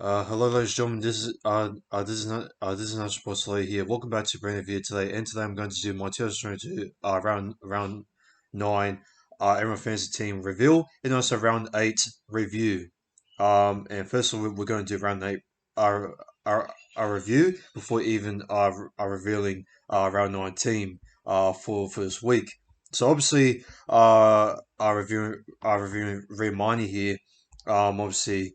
Hello, ladies and gentlemen. This is not supposed to here. Welcome back to a brand new video today. And today I'm going to do my 2022 round nine NRL Fantasy team reveal and also round eight review. And first of all, we're going to do round eight our review before even revealing round nine team for this week. So obviously our reviewing Remini here. Obviously.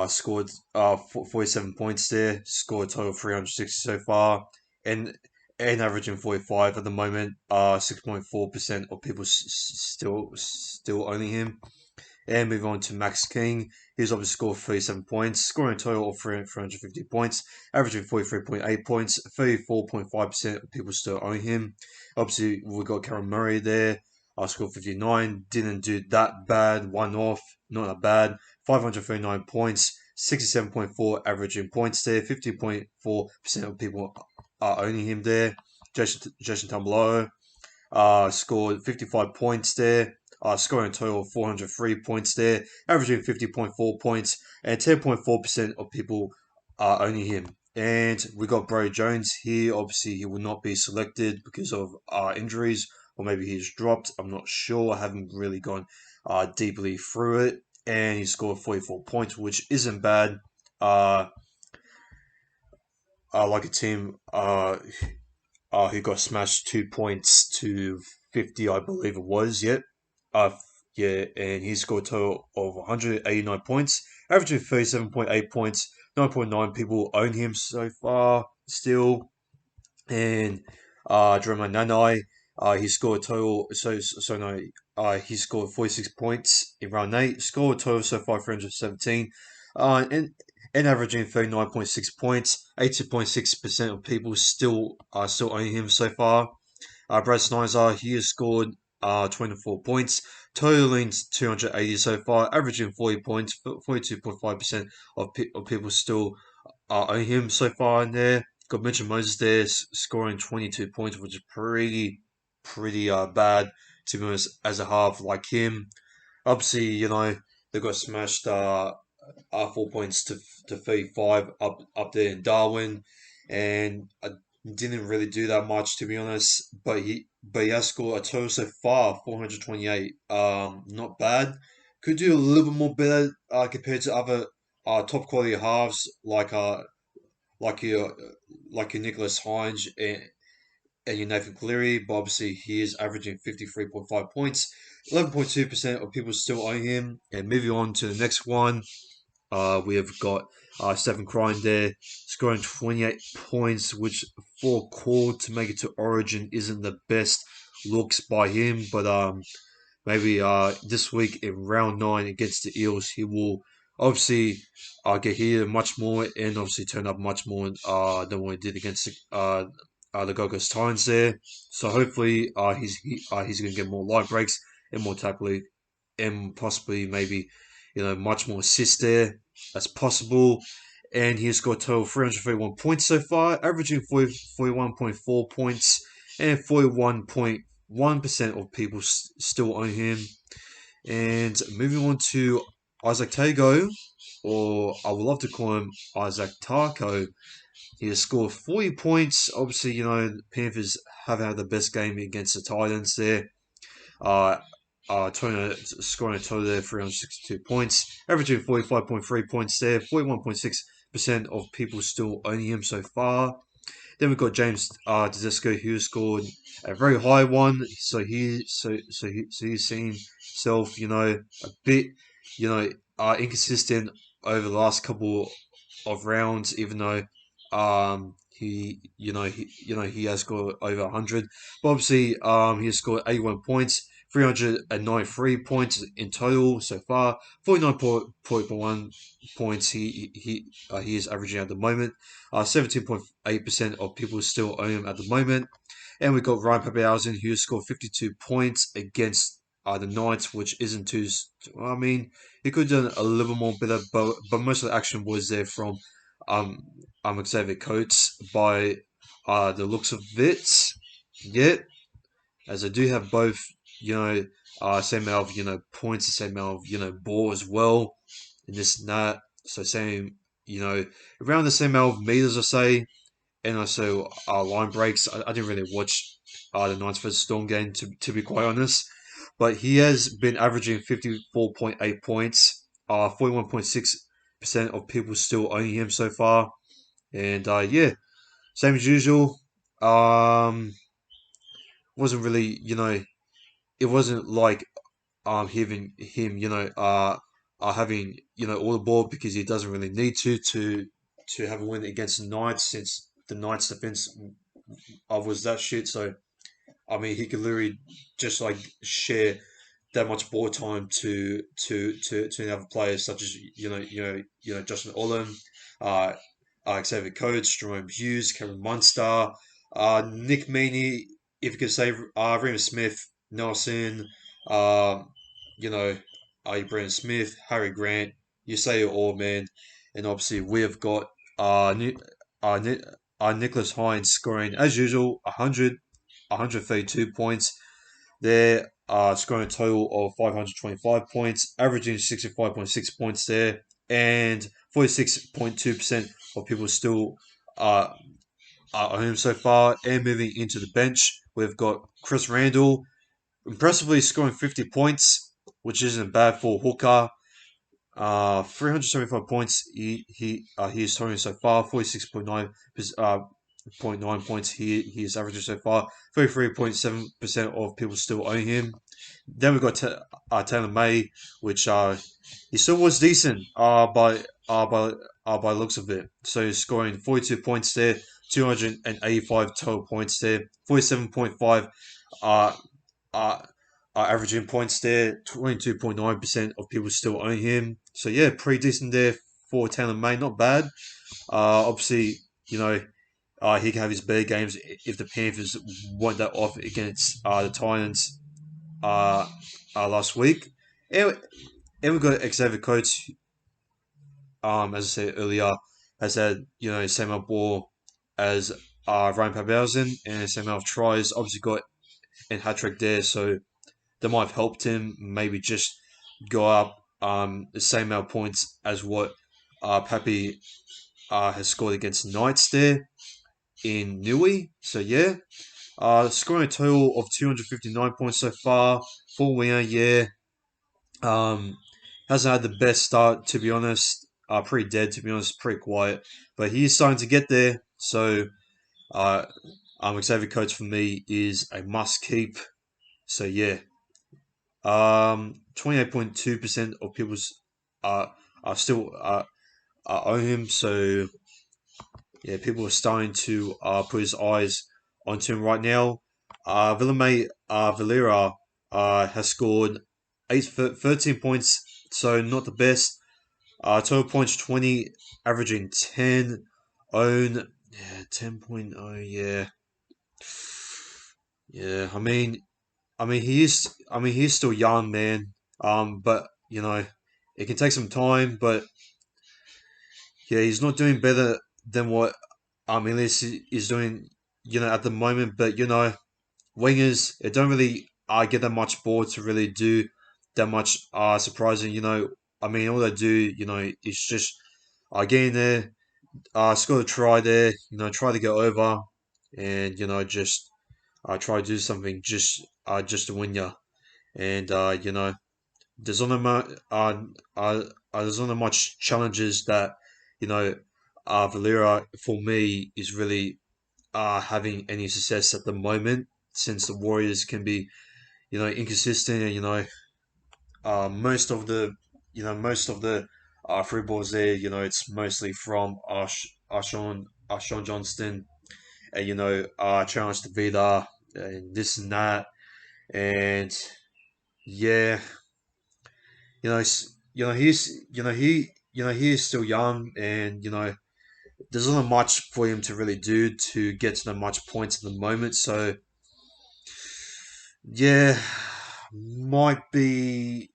Scored 47 points there. Scored a total of 360 so far, and averaging 45 at the moment. 6.4% of people still owning him. And moving on to Max King, he's obviously scored 37 points, scoring a total of 350 points, averaging 43.8 points. 34.5% of people still own him. Obviously, we got Cameron Murray there. I scored 59, didn't do that bad. One off, not that bad. 539 points, 67.4 averaging points there. 50.4% of people are owning him there. Jason Tambalolo scored 55 points there. Scoring a total of 403 points there, averaging 50.4 points, and 10.4% of people are owning him. And we got Bro Jones here. Obviously, he will not be selected because of injuries, or maybe he's dropped. I'm not sure. I haven't really gone deeply through it. And he scored 44 points, which isn't bad. Uh, like a team who got smashed 2 points to 50, I believe it was. Yep. Uh, yeah, and he scored a total of 189 points, averaging 37.8 points. 9.9 people own him so far still. And Jeremiah Nanai, he scored a total. So no, he scored 46 points in round eight. Scored a total so far 317. And averaging 39.6 points. 80.6% of people still owning him so far. Brad Schneizer, he has scored 24 points, totaling 280 so far, averaging 40 points. 42.5% of people still own him so far in there. Got Mitchell Moses there, scoring 22 points, which is pretty bad to be honest as a half like him. Obviously, they got smashed 4 points to 35 up there in Darwin, and I didn't really do that much to be honest. But he has scored a total so far 428. Not bad. Could do a little bit more better compared to other top quality halves like your like your Nicholas Hines and your Nathan Cleary, but obviously he is averaging 53.5 points. 11.2% of people still own him. And moving on to the next one, we have got Stephen Crine there, scoring 28 points, which for core to make it to Origin isn't the best looks by him, but maybe this week in round nine against the Eels, he will obviously get here much more and obviously turn up much more than what he did against the Gold Coast Titans there. So hopefully he's going to get more light breaks and more tackling and possibly maybe much more assists there as possible. And he has scored a total of 331 points so far, averaging 41.4 points and 41.1% of people still own him. And moving on to Isaac Tago, or I would love to call him Isaac Tarko. He has scored 40 points. Obviously, the Panthers have had the best game against the Titans there. Uh, scoring a total there 362 points, averaging 45.3 points there. 41.6% of people still owning him so far. Then we've got James Tedesco, who scored a very high one. So he's seen himself, a bit, inconsistent over the last couple of rounds, even though he has scored over 100. But obviously, he has scored 81 points. 393 points in total so far. 49.1 points he is averaging at the moment. 17.8% of people still own him at the moment. And we've got Ryan Papenhuyzen, who scored 52 points against the Knights, which isn't too. I mean, he could have done a little more better, but most of the action was there from um, Xavier Coates by the looks of it. Yet, as I do have both, same amount of points, the same amount of ball as well, and this and that. So same around the same amount of meters, I say, and also line breaks. I didn't really watch the Knights versus Storm game to be quite honest, but he has been averaging 54.8 points. 41.6% of people still owning him so far, and yeah, same as usual. Um, wasn't really it wasn't like having him having all the ball because he doesn't really need to have a win against the Knights since the Knights defense was that shit. So I mean, he could literally just like share that much ball time to other players such as Justin Olam, uh, Xavier Coates, Jerome Hughes, Kevin Munster, Nick Meaney, if you could say Remus Smith, Nelson, um, you know, Brandon Smith, Harry Grant. You say it all, man. And obviously we have got Ni- Nicholas Hines scoring as usual 132 points. They're scoring a total of 525 points, averaging 65.6 points there, and 46.2% of people still uh, are on him so far. And moving into the bench, we've got Chris Randall, impressively scoring 50 points, which isn't bad for Hooker. 375 points he is scoring so far. 46.9 points he is averaging so far. 33.7% of people still own him. Then we've got Taylor May, which he still was decent by looks of it. So he's scoring 42 points there, 285 total points there, 47.5 uh, uh, averaging points there. 22.9% of people still own him. So yeah, pretty decent there for Taylor May. Not bad. Obviously, you know, he can have his better games if the Panthers want that off against the Titans uh, last week. And, and we've got Xavier Coates, as I said earlier, has had, same amount of ball as Ryan Papenhuyzen and same amount of tries. Obviously got an hat trick there, so that might have helped him maybe just go up the same amount of points as what Pepe has scored against the Knights there in Newey. So yeah, scoring a total of 259 points so far. Full winner, yeah. Um, hasn't had the best start to be honest. Pretty dead to be honest, pretty quiet, but he is starting to get there. So uh, Xavier Coates for me is a must keep. So yeah, 28.2% of people uh, are still own him. So yeah, people are starting to put his eyes onto him right now. Villamay Valera has scored 13 points, so not the best. Total points 20, averaging 10. Own, yeah, 10.0, yeah. Yeah, he's still young, man. But it can take some time. But yeah, he's not doing better than what Ellis is doing. At the moment. But wingers it don't really get that much ball to really do that much surprising. All they do is just get in there, score a try there. Try to get over, and just try to do something just to win you. And there's not much there's not much challenges that you know Valera for me is really having any success at the moment since the Warriors can be inconsistent and most of the free balls there it's mostly from Sean Johnston and Challenge to Vida and this and that and yeah he is still young, and there's not much for him to really do to get to the much points at the moment. So yeah, might be.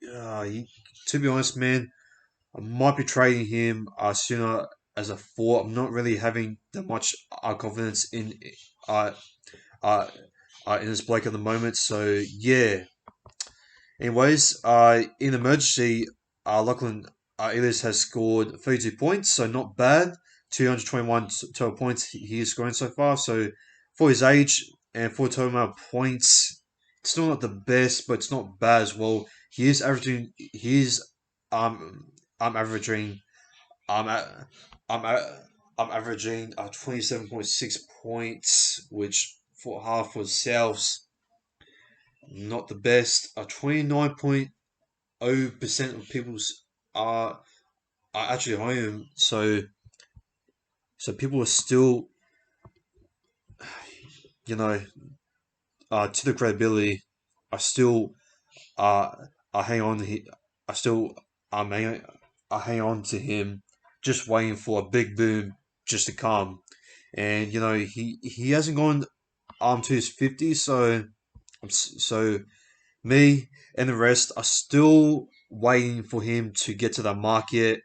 To be honest, man, I might be trading him sooner as a four. I'm not really having that much confidence uh, uh, in this bloke at the moment. So yeah. Anyways, in emergency, Lachlan Ellis has scored 32 points, so not bad. 221 total points he is scoring so far. So for his age and for total amount of points, it's still not the best, but it's not bad as well. He is averaging. He is I'm averaging. I'm at. I'm at. I'm averaging 27.6 points, which for half for Souths not the best. 29.0% of people's are actually home. So people are still, you know, to the credibility, I still uh I hang on. I still I hang I hang on to him, just waiting for a big boom just to come. And he hasn't gone to his 50, so me and the rest are still waiting for him to get to the market.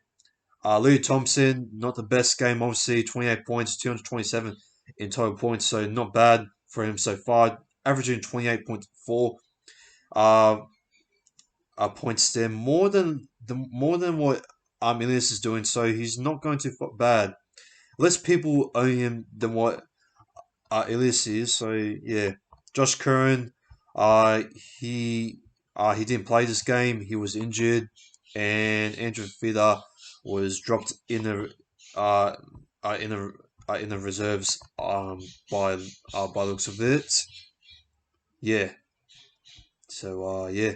Louis Thompson, not the best game, obviously. 28 points, 227 in total points, so not bad for him so far. Averaging 28.4 uh, points there, more than what Ilias is doing. So he's not going too bad. Less people own him than what Ilias is. So yeah, Josh Curran, uh, he he didn't play this game. He was injured, and Andrew Fitter was dropped uh, in the in the reserves by looks of it. Yeah. So yeah.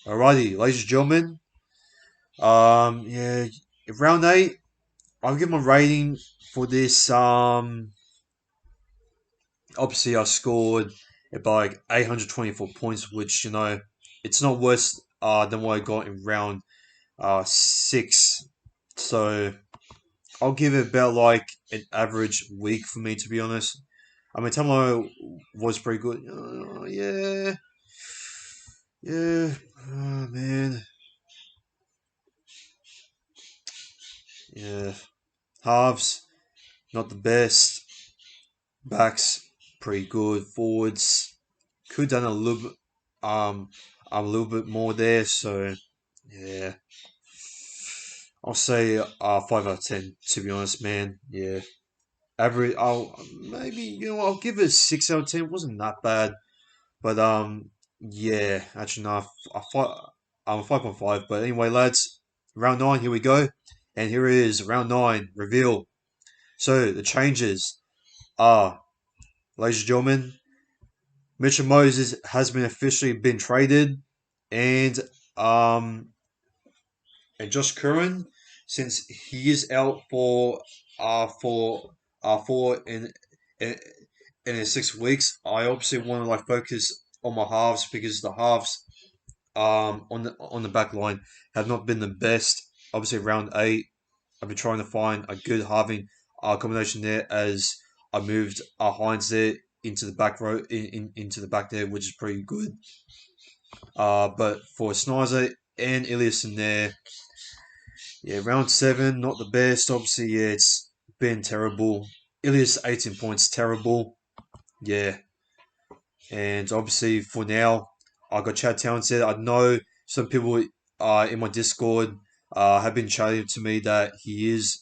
Alrighty, ladies and gentlemen. Yeah, round eight. I'll give my rating for this. Obviously I scored by like 824 points, which it's not worse than what I got in round six. So I'll give it about like an average week for me, to be honest. I mean, Tamalo was pretty good. Yeah, yeah, oh, man, yeah. Halves not the best. Backs pretty good. Forwards could done a little bit more there. So yeah, I'll say 5 out of 10. To be honest, man. Yeah, average. I'll give it a 6 out of 10. It wasn't that bad, but yeah, actually no, I'm 5.5. But anyway, lads, round nine. Here we go, and here is round nine reveal. So the changes are, ladies and gentlemen, Mitchell Moses has been officially been traded, and um, and Josh Curran, since he is out for in in his 6 weeks, I obviously want to like focus on my halves because the halves on the back line have not been the best. Obviously, round eight, I've been trying to find a good halving combination there as I moved Hines there into the back row into the back there, which is pretty good. But for Schneizer and Ilias in there, yeah, round seven, not the best. Obviously, yeah, it's been terrible. Ilias 18 points, terrible. Yeah, and obviously for now, I got Chad Townsend. I know some people in my Discord have been chatting to me that he is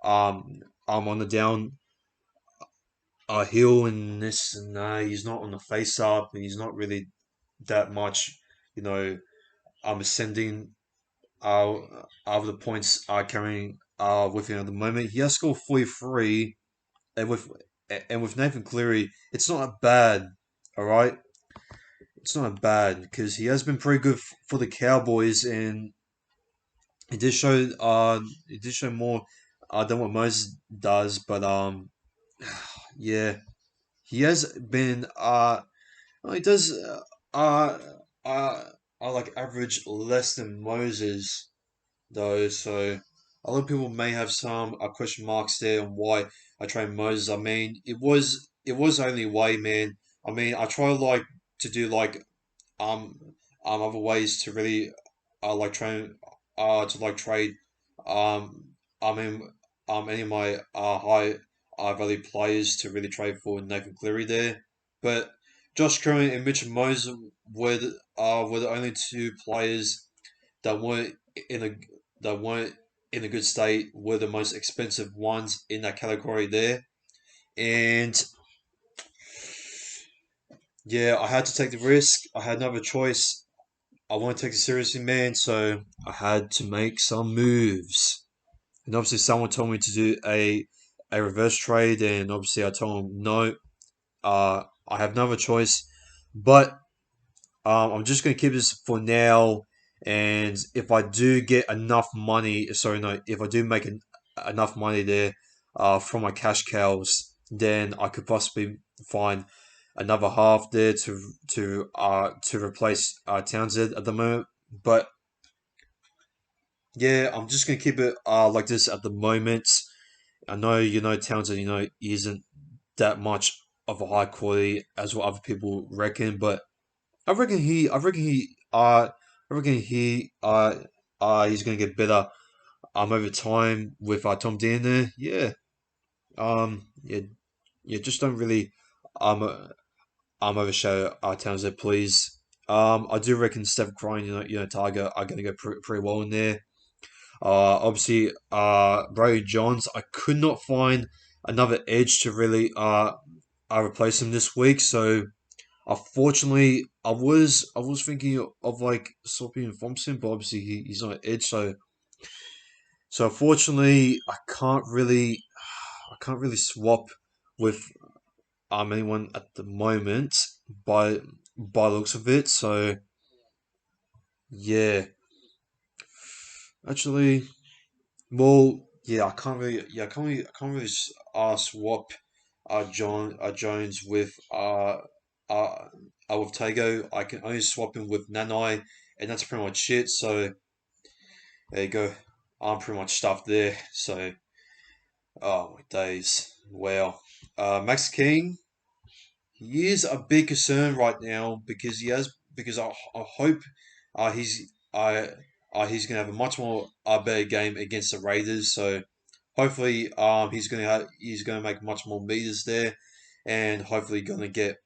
on the down hill and this and he's not on the face up and he's not really that much, you know, ascending of the points carrying with him at the moment. He has scored 43 and with Nathan Cleary, it's not bad, all right? It's not bad because he has been pretty good for the Cowboys, and it did show more than what Moses does. But yeah, he has been well, he does uh uh like average less than Moses though, so a lot of people may have some question marks there on why I trained Moses. I mean, it was only way, man. I mean, I try like to do like um other ways to really like train to like trade I mean any of my high value players to really trade for Nathan Cleary there. But Josh Curran and Mitchell Moses were the only two players that weren't in a that weren't in a good state were the most expensive ones in that category there. And yeah, I had to take the risk. I had no other choice. I want to take it seriously, man. So I had to make some moves. And obviously, someone told me to do a reverse trade, and obviously, I told them no. I have no other choice. But I'm just gonna keep this for now. And if I do get enough money, sorry, no, if I do make enough money there, from my cash cows, then I could possibly find another half there to replace Townsend at the moment. But yeah, I'm just gonna keep it like this at the moment. I know Townsend, isn't that much of a high quality as what other people reckon, but I reckon he's gonna get better over time with Tom Dean there. Yeah. Yeah, just don't really overshadow Townsend, please. I do reckon Steph Curry, Tiger are gonna go pretty well in there. Obviously, Ray Johns, I could not find another edge to really replace him this week, so unfortunately, I was thinking of like swapping Thompson, but obviously he's not an edge, so unfortunately I can't really swap with anyone at the moment by the looks of it. So yeah, actually, well, yeah, I can't really swap Jones with Tago. I can only swap him with Nanai, and that's pretty much it. So there you go. I'm pretty much stuffed there. So oh my days, wow. Max King, he is a big concern right now because I hope uh, he's I he's gonna have a much more better game against the Raiders. So hopefully he's gonna make much more meters there, and hopefully gonna get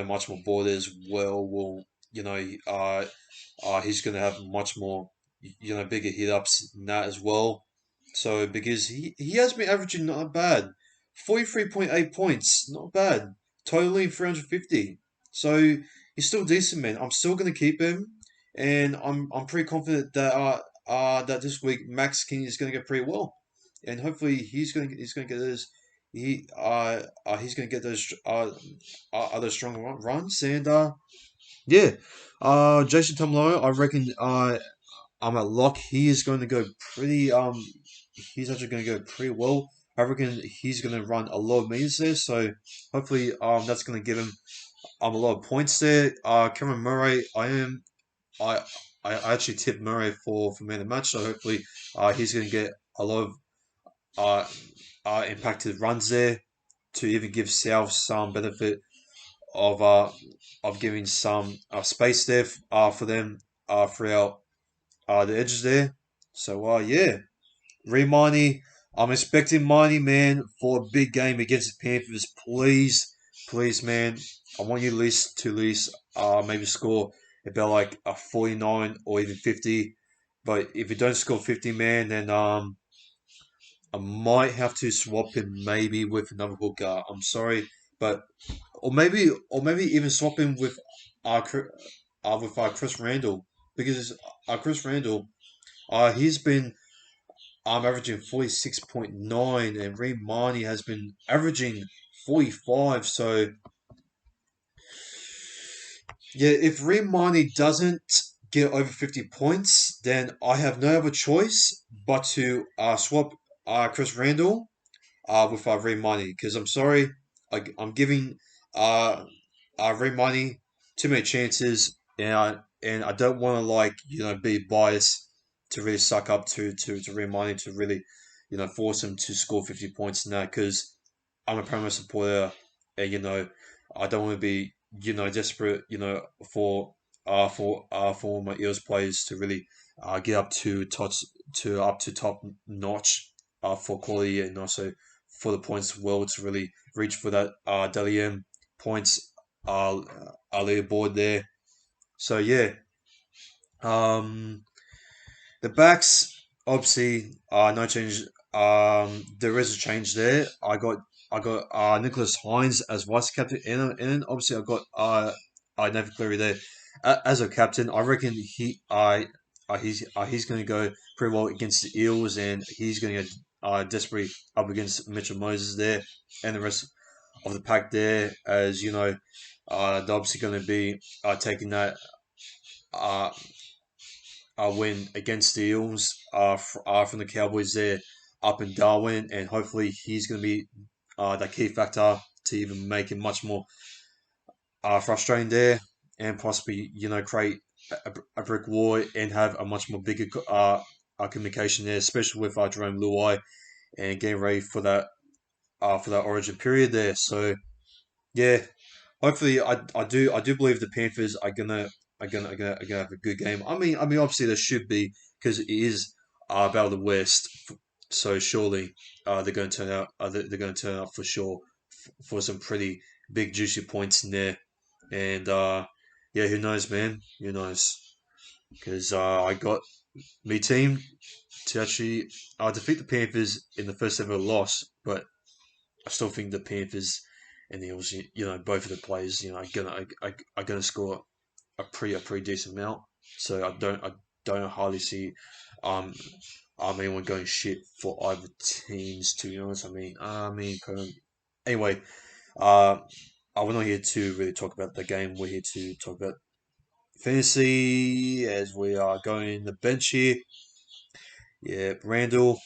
much more board as well. Will you know he's gonna have much more bigger hit ups than that as well. So because he has been averaging not bad, 43.8 points, not bad, totaling 350. So he's still decent, man. I'm still gonna keep him, and I'm pretty confident that this week Max King is gonna get pretty well, and hopefully he's gonna get those he's gonna get those other strong runs, and yeah, Jason Tumlo, I reckon I'm at lock. He is going to go pretty he's actually going to go pretty well. I reckon he's going to run a lot of meters there, so hopefully that's going to give him a lot of points there. Cameron Murray, I I actually tipped Murray for man of the match, so hopefully he's going to get a lot of uh, impacted runs there to even give South some benefit of giving some space there for them throughout the edges there. So yeah, Reminey, I'm expecting Miney man for a big game against the Panthers. Please, please, man, I want you to at least maybe score about like a 49 or even 50. But if you don't score 50, man, then I might have to swap him maybe with another hooker. I'm sorry, but or maybe even swap him with Chris Randall, because Chris Randall he's been averaging 46.9, and Reem Marnie has been averaging 45. So yeah, if Reem Marnie doesn't get over 50 points, then I have no other choice but to swap Chris Randall with Ray Money, because I'm sorry, I'm giving uh, Ray Money too many chances, and I don't want to be biased to really suck up to Ray Money to really force him to score 50 points in that, because I'm a Parramatta supporter, and I don't want to be desperate for my Eels players to really get up to top notch for quality, and also for the points as well to really reach for that Dally M points leaderboard there. So yeah, um, the backs. obviously, no change. There is a change there. I got Nicholas Hines as vice captain, and obviously I got I Nathan Cleary there as a captain. I reckon he's going to go pretty well against the Eels, and he's going to get desperately up against Mitchell Moses there, and the rest of the pack there. As you know, they're obviously going to be taking that uh win against the Eels from the Cowboys there up in Darwin, and hopefully he's going to be that key factor to even make it much more frustrating there, and possibly create a brick wall and have a much more bigger communication there, especially with Jerome Luai and getting ready for that Origin period there. So yeah, hopefully, I do believe the Panthers are gonna have a good game. I mean, obviously there should be because it is Battle of the West, so surely they're going to turn out. They're going to turn out for sure for some pretty big juicy points in there. And yeah, who knows, man? Who knows? Because I got me team to actually defeat the Panthers in the first ever loss, but I still think the Panthers and the Eagles, both of the players, are gonna score a pretty decent amount. So I don't hardly see um anyone going shit for either teams. To be honest, anyway, uh, we're not here to really talk about the game. We're here to talk about fantasy as we are going in the bench here. Yeah, Randall.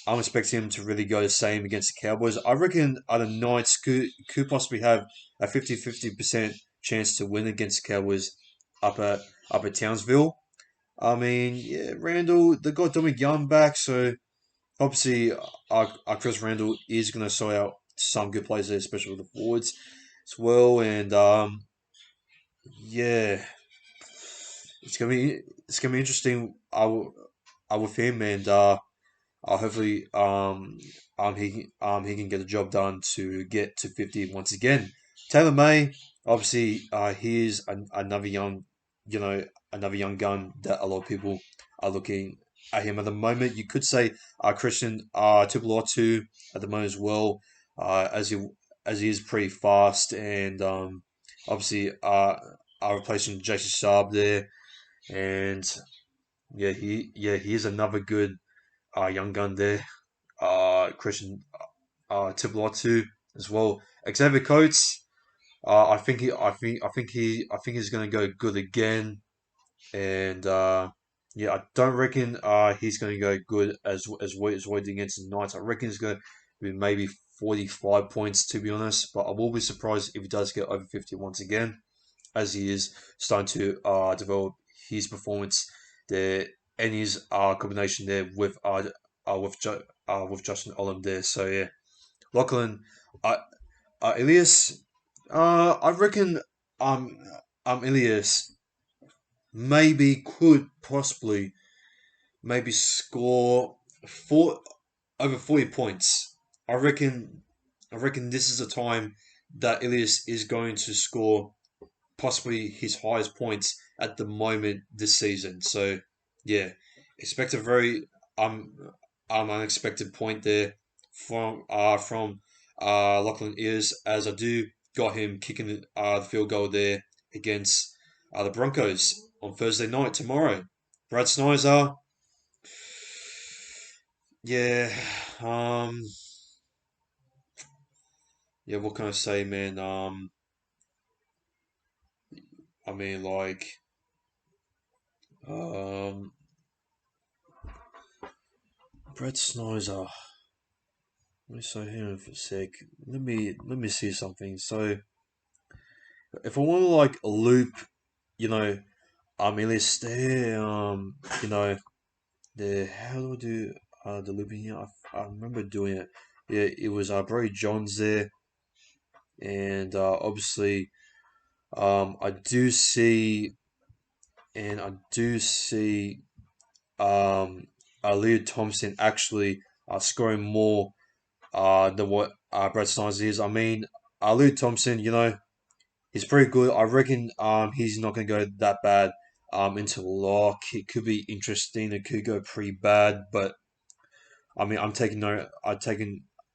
I'm expecting him to really go the same against the Cowboys. I reckon the Knights could possibly have a 50-50% chance to win against the Cowboys up at up at Townsville. I mean, yeah, Randall, they got Dominic Young back, so obviously our Chris Randall is going to sort out some good plays there, especially with the forwards as well. And yeah, it's gonna be interesting. I with him and hopefully he can get the job done to get to 50 once again. Taylor May, obviously, he is another another young gun that a lot of people are looking at him at the moment. You could say Christian Tupelotu at the moment as well, as he is pretty fast and obviously replacing Jason Sharp there, and he is another good young gun there. Christian Tiblatu as well. Xavier Coates, I think he's going to go good again, and yeah, I don't reckon he's going to go good as what against the Knights. I reckon he's going to be maybe 45 points to be honest, but I will be surprised if he does get over 50 once again, as he is starting to develop his performance there and his combination there with Justin Olam there. So yeah, Lachlan, uh, Elias, I reckon um Elias maybe could possibly maybe score four over 40 points. I reckon I reckon this is a time that Elias is going to score possibly his highest points at the moment this season. So yeah, expect a very um unexpected point there from Lachlan Ears, as I do got him kicking the field goal there against the Broncos on Thursday night tomorrow. Brad Schneizer, yeah, um, yeah. What can I say, man? I mean, like, um, Brad Schneizer. Let me so hang on for a sec. Let me see something. So if I want to like loop, you know, Elias there, the how do I do the looping here? I remember doing it. Yeah, it was Bro Johns there, and obviously I do see and I do see Leo Thompson actually scoring more than what Brad Steins is. I mean, Lou Thompson, he's pretty good. I reckon he's not going to go that bad into lock. It could be interesting. It could go pretty bad, but I mean, I'm taking no,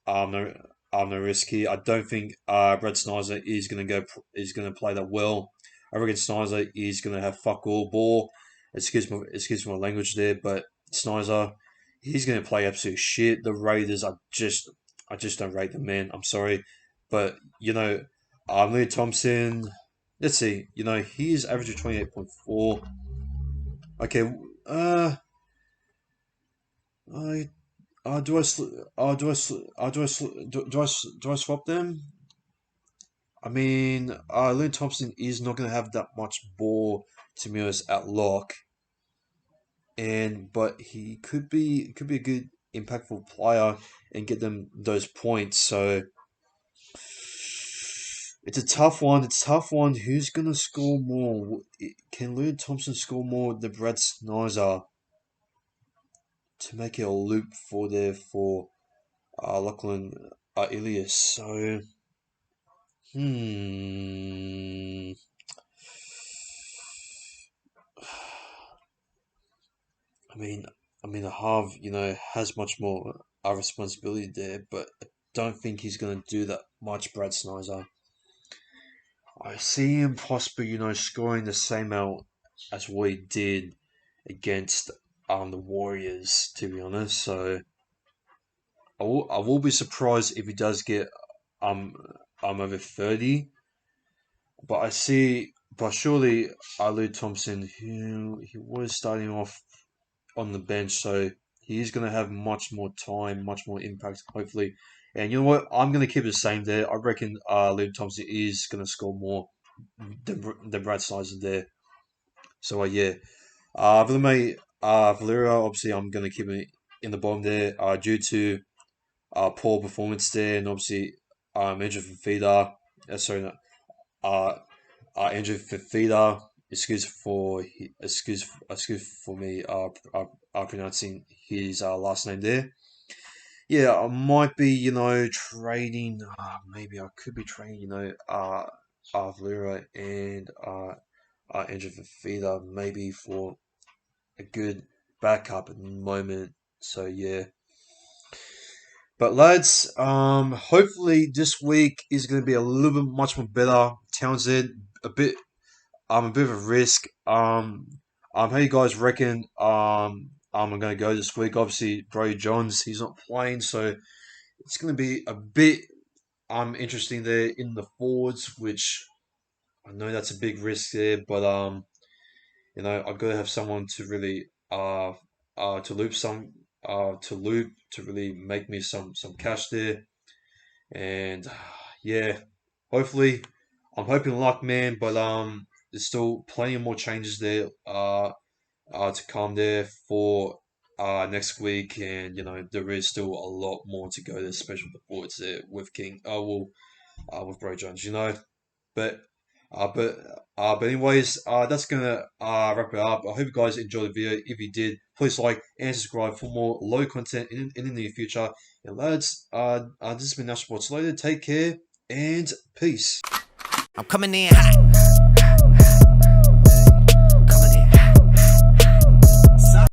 no risk here. I don't think Brad Schneizer is gonna play that well. I reckon Schneizer is gonna have fuck all ball. Excuse my language there, but Schneizer, he's gonna play absolute shit. The Raiders I just don't rate the man. I'm sorry, but Lee Thompson. Let's see. He's averaging 28.4. Okay. I do I sl- do I sl- do I sl- do I swap them? I mean, Lynn Thompson is not going to have that much ball to be honest at lock, and but he could be a good impactful player and get them those points. So it's a tough one. It's a tough one. Who's going to score more? Can Lynn Thompson score more than Brad Schneizer to make it a loop for Lachlan Ellis? So. Hmm. I mean, the half, has much more responsibility there, but I don't think he's going to do that much. Brad Schneizer. I see him possibly, scoring the same out as what he did against the Warriors. To be honest, so I will be surprised if he does get um over 30. But I see, but surely Lou Thompson, who he was starting off on the bench, so he is going to have much more time, much more impact, hopefully. And you know what? I'm going to keep it the same there. I reckon Liam Thompson is going to score more than Brad Sizer there. So, yeah. Valeria, obviously, I'm going to keep it in the bottom there due to poor performance there. And obviously, Andrew Fafita, sorry, no, uh, Andrew Fafita, excuse for me pronouncing his last name there. Yeah, I might be, trading. Maybe I could be trading, Valera and Andrew Fafita maybe for a good backup at the moment. So yeah. But lads, hopefully this week is going to be a little bit much more better. Townsend, a bit of a risk. How you guys reckon? I'm going to go this week. Obviously, Bro Johns, he's not playing, so it's going to be a bit interesting there in the forwards, which I know that's a big risk there, but I've got to have someone to really to loop to really make me some cash there, and yeah, hopefully, I'm hoping luck, man, but there's still plenty of more changes there to come there for next week, and there is still a lot more to go there, especially with the forwards there with King. With Bro Jones, but but anyways, that's gonna wrap it up. I hope you guys enjoyed the video. If you did, please like and subscribe for more low content in the near future. And lads, this has been Nash Sports Loaded. Take care and peace. I'm coming in hot.